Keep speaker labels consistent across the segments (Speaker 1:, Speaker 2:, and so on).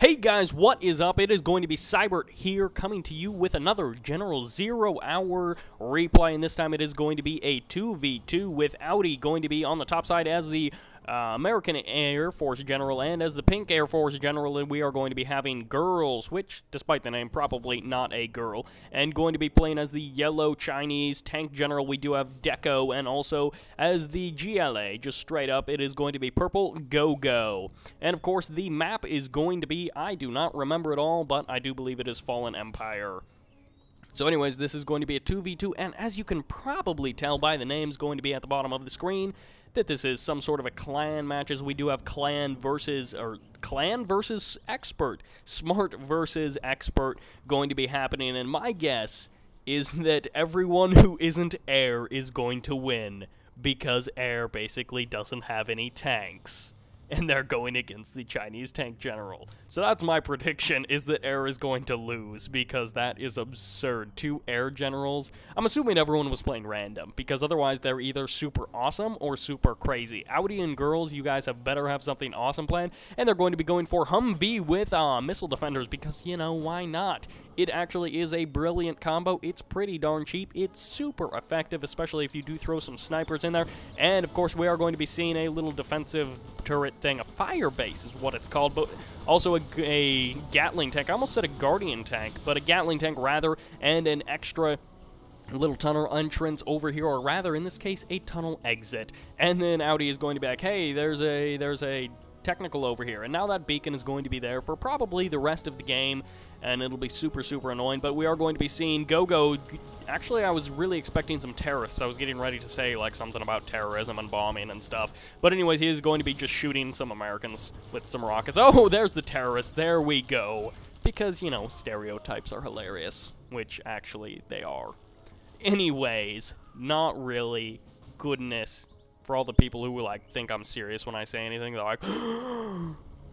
Speaker 1: Hey guys, what is up? It is going to be Sybert here, coming to you with another General 0-hour replay, and this time it is going to be a 2v2 with AuDi going to be on the top side as the American Air Force General, and as the Pink Air Force General, we are going to be having GirlZ, which, despite the name, probably not a girl, and going to be playing as the Yellow Chinese Tank General. We do have DEKO, and also as the GLA, just straight up, it is going to be Purple GoGo. And of course, the map is going to be, I do not remember it all, but I do believe it is Fallen Empire. So anyways, this is going to be a 2v2, and as you can probably tell by the names going to be at the bottom of the screen, that this is some sort of a clan match, as we do have clan versus expert, smart versus expert going to be happening, and my guess is that everyone who isn't Air is going to win, because Air basically doesn't have any tanks. And they're going against the Chinese Tank General. So that's my prediction, is that Air is going to lose, because that is absurd. 2 Air Generals. I'm assuming everyone was playing random, because otherwise they're either super awesome or super crazy. AuDi and GirlZ, you guys better have something awesome planned, and they're going to be going for Humvee with missile defenders, because, you know, why not? It actually is a brilliant combo. It's pretty darn cheap. It's super effective, especially if you do throw some snipers in there. And, of course, we are going to be seeing a little defensive turret thing. A fire base is what it's called, but also a Gatling tank. I almost said a Guardian tank, but a Gatling tank rather, and an extra little tunnel entrance over here, or rather, in this case, a tunnel exit. And then AuDi is going to be like, hey, there's a technical over here, and now that beacon is going to be there for probably the rest of the game, and it'll be super annoying, but we are going to be seeing GoGo. Actually, I was really expecting some terrorists. I was getting ready to say like something about terrorism and bombing and stuff, but anyways, he is going to be just shooting some Americans with some rockets. Oh, there's the terrorists. There we go, because, you know, stereotypes are hilarious, which actually they are. Anyways, not really. Goodness. For all the people who like think I'm serious when I say anything, they're like,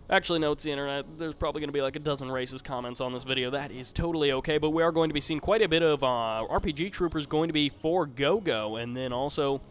Speaker 1: actually, no, it's the internet. There's probably going to be like a dozen racist comments on this video. That is totally okay, but we are going to be seeing quite a bit of RPG troopers going to be for GoGo, and then also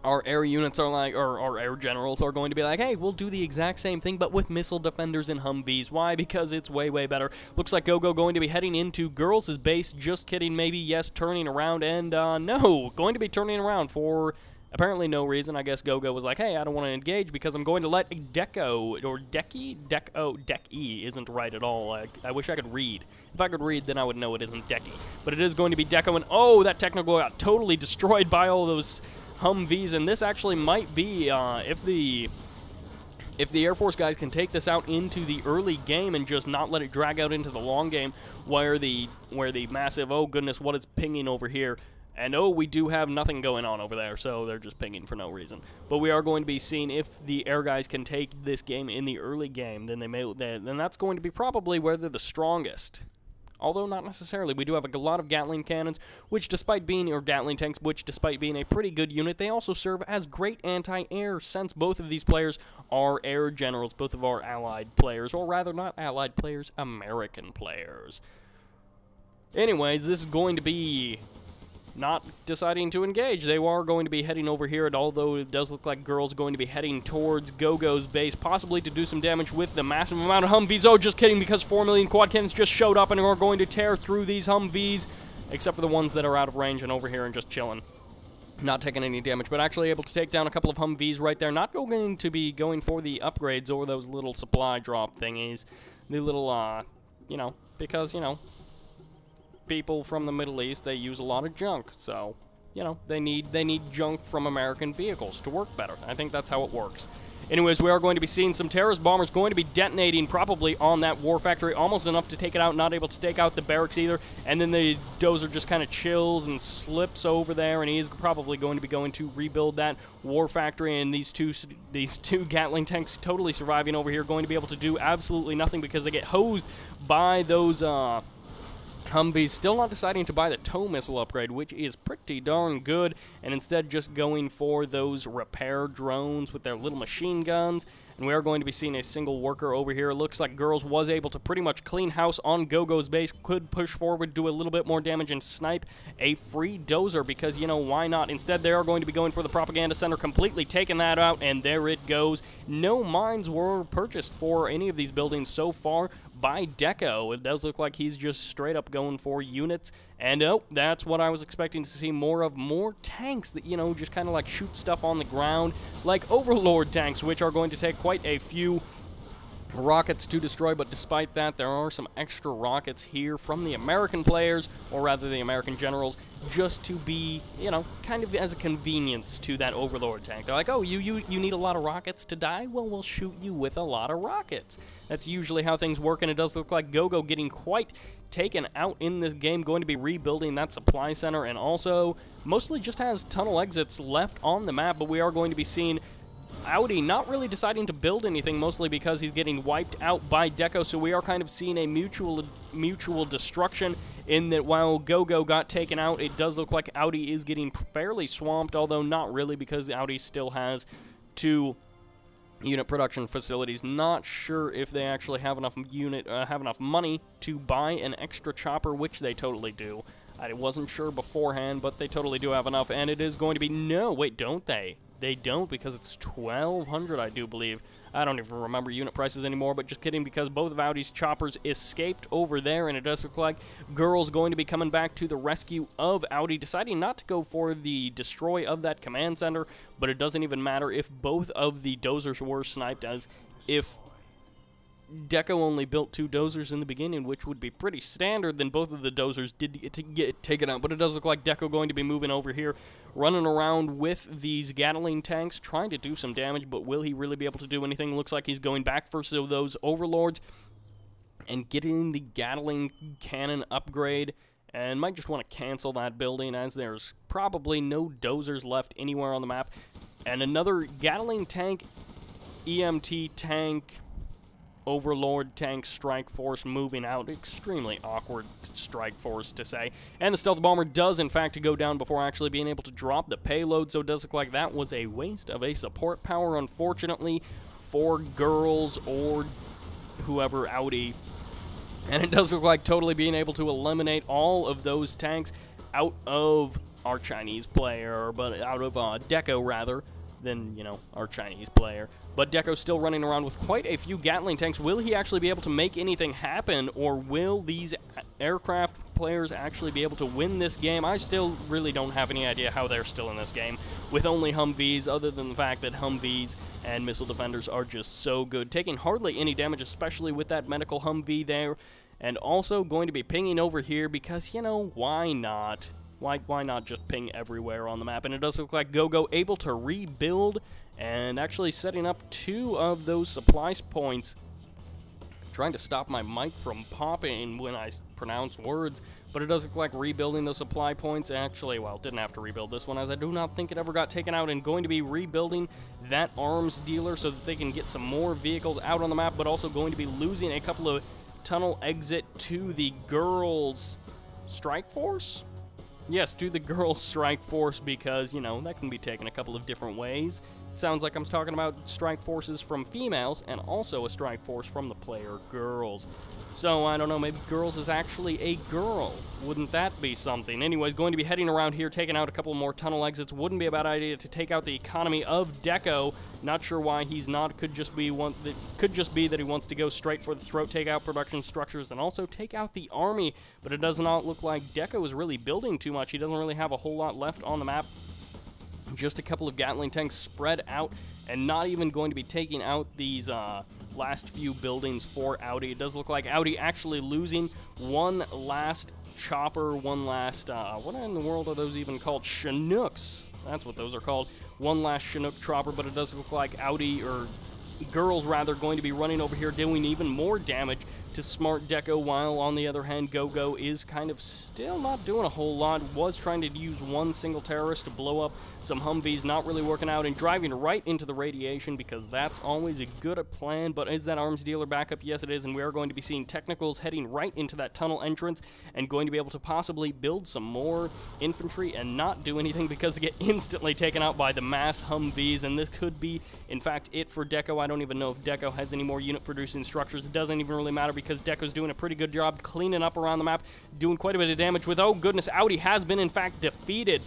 Speaker 1: our air units are like, or our air generals are going to be like, hey, we'll do the exact same thing, but with missile defenders and Humvees. Why? Because it's way better. Looks like GoGo going to be heading into GirlZ's base. Just kidding, maybe. Yes, turning around, and no, going to be turning around for apparently no reason. I guess GoGo was like, hey, I don't want to engage because I'm going to let DEKO, or DEKI isn't right at all. I wish I could read. If I could read, then I would know it isn't Deki. But it is going to be DEKO, and oh, that technical got totally destroyed by all those Humvees, and this actually might be, if the Air Force guys can take this out into the early game and just not let it drag out into the long game, where the massive, oh goodness, what is pinging over here? And oh, we do have nothing going on over there, so they're just pinging for no reason. But we are going to be seeing if the air guys can take this game in the early game, then then that's going to be probably where they're the strongest. Although not necessarily. We do have a lot of Gatling cannons, which despite being, or Gatling tanks, which despite being a pretty good unit, they also serve as great anti-air, since both of these players are air generals, both of our allied players, or rather not allied players, American players. Anyways, this is going to be not deciding to engage. They are going to be heading over here, and although it does look like GirlZ going to be heading towards GoGo's base, possibly to do some damage with the massive amount of Humvees. Oh, just kidding, because 4 million quad cannons just showed up and are going to tear through these Humvees, except for the ones that are out of range and over here and just chilling. Not taking any damage, but actually able to take down a couple of Humvees right there. Not going to be going for the upgrades or those little supply drop thingies. The little, you know, because, you know, people from the Middle East, they use a lot of junk, so, you know, they need junk from American vehicles to work better. I think that's how it works. Anyways, we are going to be seeing some terrorist bombers going to be detonating probably on that war factory, almost enough to take it out, not able to take out the barracks either, and then the dozer just kind of chills and slips over there, and he is probably going to be going to rebuild that war factory, and these two Gatling tanks totally surviving over here, going to be able to do absolutely nothing because they get hosed by those, Humvees. Still not deciding to buy the tow missile upgrade, which is pretty darn good, and instead just going for those repair drones with their little machine guns, and we are going to be seeing a single worker over here. It looks like GirlZ was able to pretty much clean house on GoGo's base, could push forward, do a little bit more damage, and snipe a free dozer because, you know, why not? Instead, they are going to be going for the propaganda center, completely taking that out, and there it goes. No mines were purchased for any of these buildings so far by DEKO. It does look like he's just straight up going for units, and oh, that's what I was expecting to see more of. More tanks that, you know, just kind of like shoot stuff on the ground, like Overlord tanks, which are going to take quite a few rockets to destroy, but despite that, there are some extra rockets here from the American players, or rather the American generals, just to be, you know, kind of as a convenience to that Overlord tank. They're like, oh, you need a lot of rockets to die? Well, we'll shoot you with a lot of rockets. That's usually how things work, and it does look like GoGo getting quite taken out in this game, going to be rebuilding that supply center, and also mostly just has tunnel exits left on the map, but we are going to be seeing AuDi not really deciding to build anything, mostly because he's getting wiped out by DEKO, so we are kind of seeing a mutual destruction in that while GoGo got taken out, it does look like AuDi is getting fairly swamped, although not really because AuDi still has 2 unit production facilities. Not sure if they actually have enough money to buy an extra chopper, which they totally do. I wasn't sure beforehand, but they totally do have enough, and it is going to be, no, wait, don't they? They don't, because it's 1,200, I do believe. I don't even remember unit prices anymore, but just kidding, because both of AuDi's choppers escaped over there, and it does look like GirlZ going to be coming back to the rescue of AuDi, deciding not to go for the destroy of that command center, but it doesn't even matter if both of the dozers were sniped, as if DEKO only built 2 dozers in the beginning, which would be pretty standard, then both of the dozers did get taken out. But it does look like DEKO going to be moving over here, running around with these Gatling tanks, trying to do some damage, but will he really be able to do anything? Looks like he's going back for those Overlords and getting the Gatling cannon upgrade, and might just want to cancel that building, as there's probably no dozers left anywhere on the map. And another Gatling tank, EMT tank, Overlord tank strike force moving out. Extremely awkward strike force to say. And the stealth bomber does in fact go down before actually being able to drop the payload, so it does look like that was a waste of a support power, unfortunately, for GirlZ or whoever, AuDi. And it does look like totally being able to eliminate all of those tanks out of our Chinese player, but out of DEKO rather, than, you know, our Chinese player. But DEKO's still running around with quite a few Gatling tanks. Will he actually be able to make anything happen, or will these aircraft players actually be able to win this game? I still really don't have any idea how they're still in this game with only Humvees, other than the fact that Humvees and missile defenders are just so good, taking hardly any damage, especially with that medical Humvee there, and also going to be pinging over here because, you know, why not? Why not just ping everywhere on the map? And it does look like GoGo able to rebuild and actually setting up 2 of those supply points. Trying to stop my mic from popping when I pronounce words, but it does look like rebuilding those supply points. Actually, well, didn't have to rebuild this one, as I do not think it ever got taken out, and going to be rebuilding that arms dealer so that they can get some more vehicles out on the map, but also going to be losing a couple of tunnel exit to the GirlZ strike force? Yes, to the GirlZ strike force, because, you know, that can be taken a couple of different ways. It sounds like I'm talking about strike forces from females and also a strike force from the player GirlZ. So, I don't know, maybe GirlZ is actually a girl. Wouldn't that be something? Anyways, going to be heading around here, taking out a couple more tunnel exits. Wouldn't be a bad idea to take out the economy of DEKO. Not sure why he's not. Could just be that he wants to go straight for the throat, take out production structures, and also take out the army. But it does not look like DEKO is really building too much. He doesn't really have a whole lot left on the map. Just a couple of Gatling tanks spread out, and not even going to be taking out these last few buildings for AuDi. It does look like AuDi actually losing one last chopper, one last, what in the world are those even called? Chinooks. That's what those are called. One last Chinook chopper, but it does look like AuDi, or GirlZ rather, going to be running over here doing even more damage to SMARTDEKO, while on the other hand GoGo is kind of still not doing a whole lot. Was trying to use one single terrorist to blow up some Humvees, not really working out, and driving right into the radiation, because that's always a good plan. But is that arms dealer back up? Yes, it is, and we are going to be seeing technicals heading right into that tunnel entrance and going to be able to possibly build some more infantry and not do anything because they get instantly taken out by the mass Humvees, and this could be in fact it for DEKO. I don't even know if DEKO has any more unit-producing structures. It doesn't even really matter because DEKO's doing a pretty good job cleaning up around the map, doing quite a bit of damage with, oh goodness, AuDi has been in fact defeated,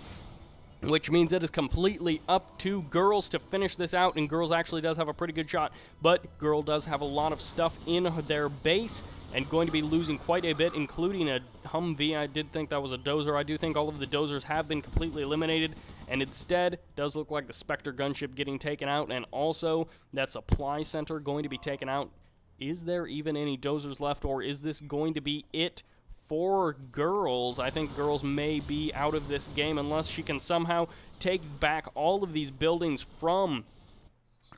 Speaker 1: which means it is completely up to GirlZ to finish this out, and GirlZ actually does have a pretty good shot, but Girl does have a lot of stuff in their base, and going to be losing quite a bit, including a Humvee. I did think that was a dozer. I do think all of the dozers have been completely eliminated, and instead does look like the Spectre gunship getting taken out, and also that supply center going to be taken out. Is there even any dozers left, or is this going to be it for GirlZ? I think GirlZ may be out of this game unless she can somehow take back all of these buildings from...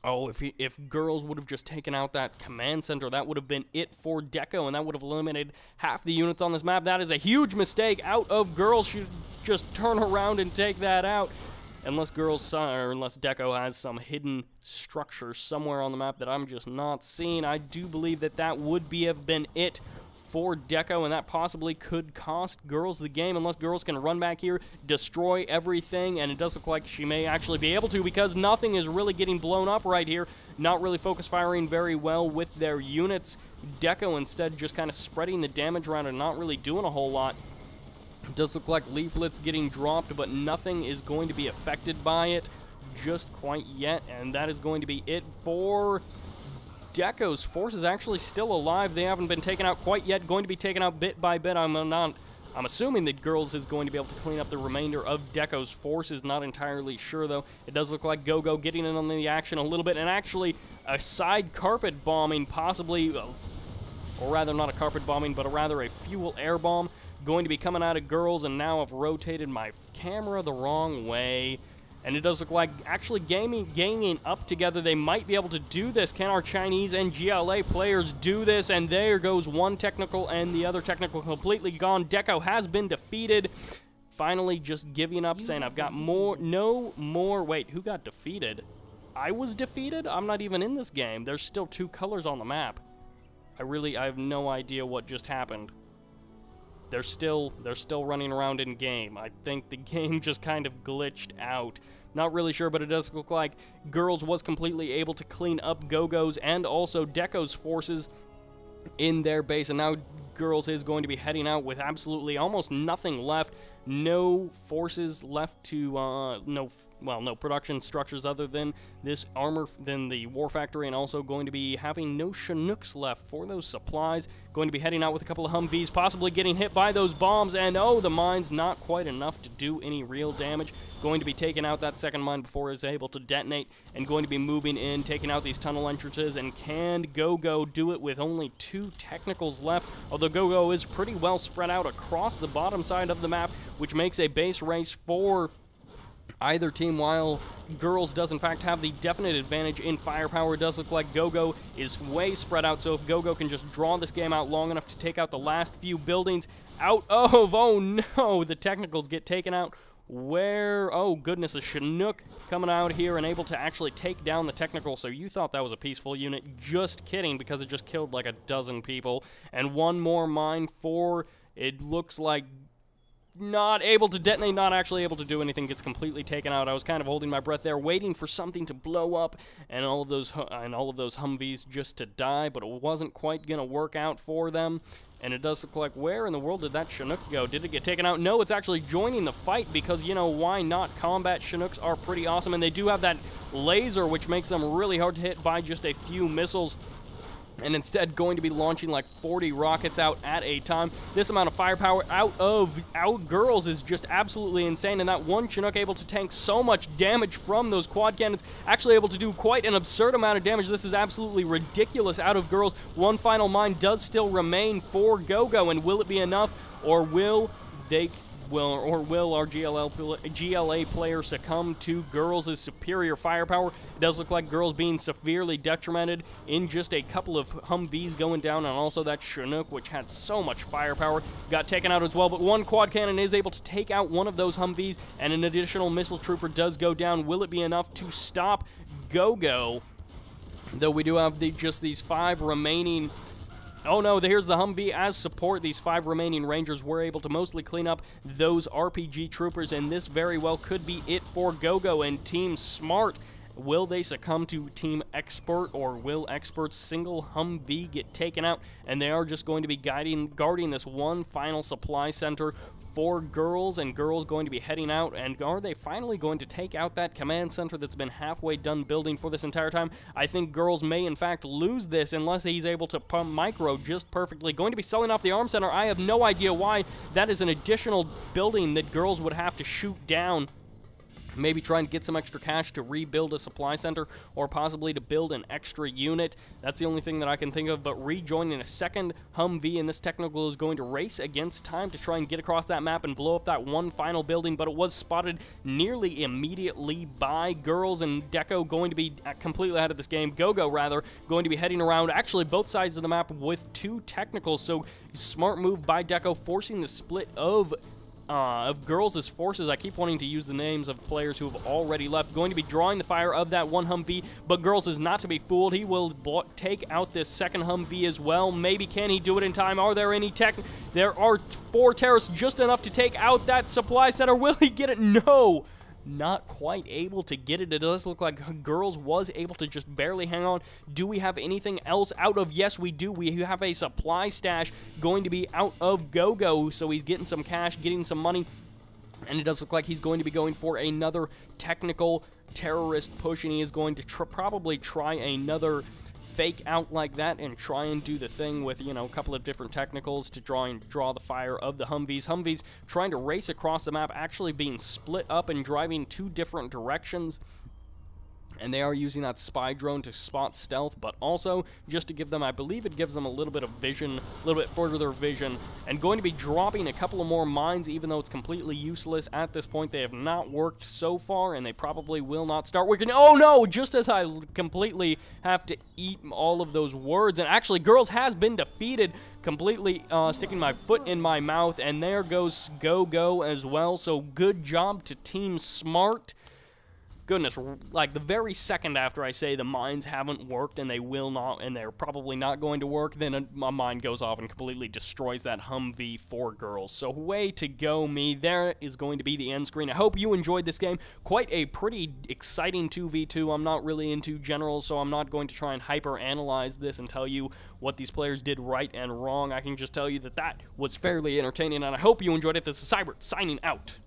Speaker 1: Oh, if GirlZ would have just taken out that command center, that would have been it for DEKO, and that would have eliminated half the units on this map. That is a huge mistake out of GirlZ. She just turn around and take that out. Unless unless DEKO has some hidden structure somewhere on the map that I'm just not seeing. I do believe that that would have been it for DEKO, and that possibly could cost GirlZ the game unless GirlZ can run back here, destroy everything, and it does look like she may actually be able to because nothing is really getting blown up right here. Not really focus firing very well with their units. DEKO instead just kind of spreading the damage around and not really doing a whole lot. It does look like leaflets getting dropped, but nothing is going to be affected by it just quite yet, and that is going to be it for DEKO's force is actually still alive. They haven't been taken out quite yet. Going to be taken out bit by bit. I'm assuming that GirlZ is going to be able to clean up the remainder of DEKO's forces. Not entirely sure, though. It does look like GoGo getting in on the action a little bit, and actually a side carpet bombing, possibly, or rather not a carpet bombing, but rather a fuel air bomb going to be coming out of GirlZ, and now I've rotated my camera the wrong way. And it does look like actually ganging up together, they might be able to do this. Can our Chinese and GLA players do this? And there goes one technical and the other technical completely gone. DEKO has been defeated. Finally just giving up, saying I've got no more. Wait, who got defeated? I was defeated? I'm not even in this game. There's still 2 colors on the map. I have no idea what just happened. They're still running around in game. I think the game just kind of glitched out. Not really sure, but it does look like GirlZ was completely able to clean up GoGo's and also DEKO's forces in their base, and now GirlZ is going to be heading out with absolutely almost nothing left. No forces left to, no production structures other than this armor, than the war factory, and also going to be having no Chinooks left for those supplies. Going to be heading out with a couple of Humvees, possibly getting hit by those bombs, and oh, the mine's not quite enough to do any real damage. Going to be taking out that second mine before it's able to detonate, and going to be moving in, taking out these tunnel entrances, and can GoGo do it with only 2 technicals left? Although GoGo is pretty well spread out across the bottom side of the map, which makes a base race for either team, while GirlZ does in fact have the definite advantage in firepower. It does look like GoGo is way spread out, so if GoGo can just draw this game out long enough to take out the last few buildings out of, oh no, the technicals get taken out. Where, oh goodness, a Chinook coming out here and able to actually take down the technical. So you thought that was a peaceful unit. Just kidding, because it just killed like a dozen people. And one more mine for, it looks like, not able to detonate, not actually able to do anything, gets completely taken out. I was kind of holding my breath there, waiting for something to blow up and all of those Humvees just to die, but it wasn't quite going to work out for them. And it does look like, where in the world did that Chinook go? Did it get taken out? No, it's actually joining the fight because, you know, why not? Combat Chinooks are pretty awesome, and they do have that laser, which makes them really hard to hit by just a few missiles. And instead going to be launching like 40 rockets out at a time. This amount of firepower out GirlZ is just absolutely insane, and that one Chinook able to tank so much damage from those quad cannons, actually able to do quite an absurd amount of damage. This is absolutely ridiculous out of GirlZ. One final mine does still remain for GoGo, and will it be enough, or will our GLA player succumb to GirlZ's superior firepower? It does look like GirlZ being severely detrimented in just a couple of Humvees going down, and also that Chinook, which had so much firepower, got taken out as well. But one quad cannon is able to take out one of those Humvees, and an additional missile trooper does go down. Will it be enough to stop GoGo? Though we do have just these 5 remaining... Oh no, here's the Humvee as support. These 5 remaining Rangers were able to mostly clean up those RPG troopers, and this very well could be it for GoGo and Team Smart, Will they succumb to Team Expert, or will Expert's single Humvee get taken out? And they are just going to be guarding this one final supply center for Girls, and Girls going to be heading out. And are they finally going to take out that command center that's been halfway done building for this entire time? I think Girls may in fact lose this unless he's able to pump micro just perfectly. Going to be selling off the arm center. I have no idea why. That is an additional building that Girls would have to shoot down. Maybe trying to get some extra cash to rebuild a supply center, or possibly to build an extra unit. That's the only thing that I can think of, but rejoining a second Humvee, and this technical is going to race against time to try and get across that map and blow up that one final building, but it was spotted nearly immediately by Girls, and DEKO going to be completely out of this game. GoGo, rather, going to be heading around actually both sides of the map with two technicals, so smart move by DEKO, forcing the split of Girls' forces. I keep wanting to use the names of players who have already left. Going to be drawing the fire of that one Humvee, but Girls is not to be fooled. He will take out this second Humvee as well. Maybe can he do it in time? Are there any tech? There are 4 terrorists, just enough to take out that supply center. Will he get it? No! Not quite able to get it. It does look like Girls was able to just barely hang on. Do we have anything else out of? Yes, we do. We have a supply stash going to be out of GoGo, so he's getting some cash, getting some money, and it does look like he's going to be going for another technical terrorist push, and he is going to probably try another fake out like that and try and do the thing with, you know, a couple of different technicals to draw the fire of the Humvees. Humvees trying to race across the map, actually being split up and driving 2 different directions. And they are using that spy drone to spot stealth, but also just to give them, I believe it gives them a little bit of vision, a little bit further vision, and going to be dropping a couple of more mines, even though it's completely useless at this point. They have not worked so far, and they probably will not start working. Oh no, just as I completely have to eat all of those words, and actually Girls has been defeated, completely sticking my foot in my mouth, and there goes GoGo as well, so good job to Team Smart. Goodness, like the very second after I say the mines haven't worked and they will not, and they're probably not going to work, then my mind goes off and completely destroys that Humvee for Girls. So way to go, me. There is going to be the end screen. I hope you enjoyed this game. Quite a pretty exciting 2v2. I'm not really into generals, so I'm not going to try and hyper-analyze this and tell you what these players did right and wrong. I can just tell you that that was fairly entertaining, and I hope you enjoyed it. This is Sybert, signing out.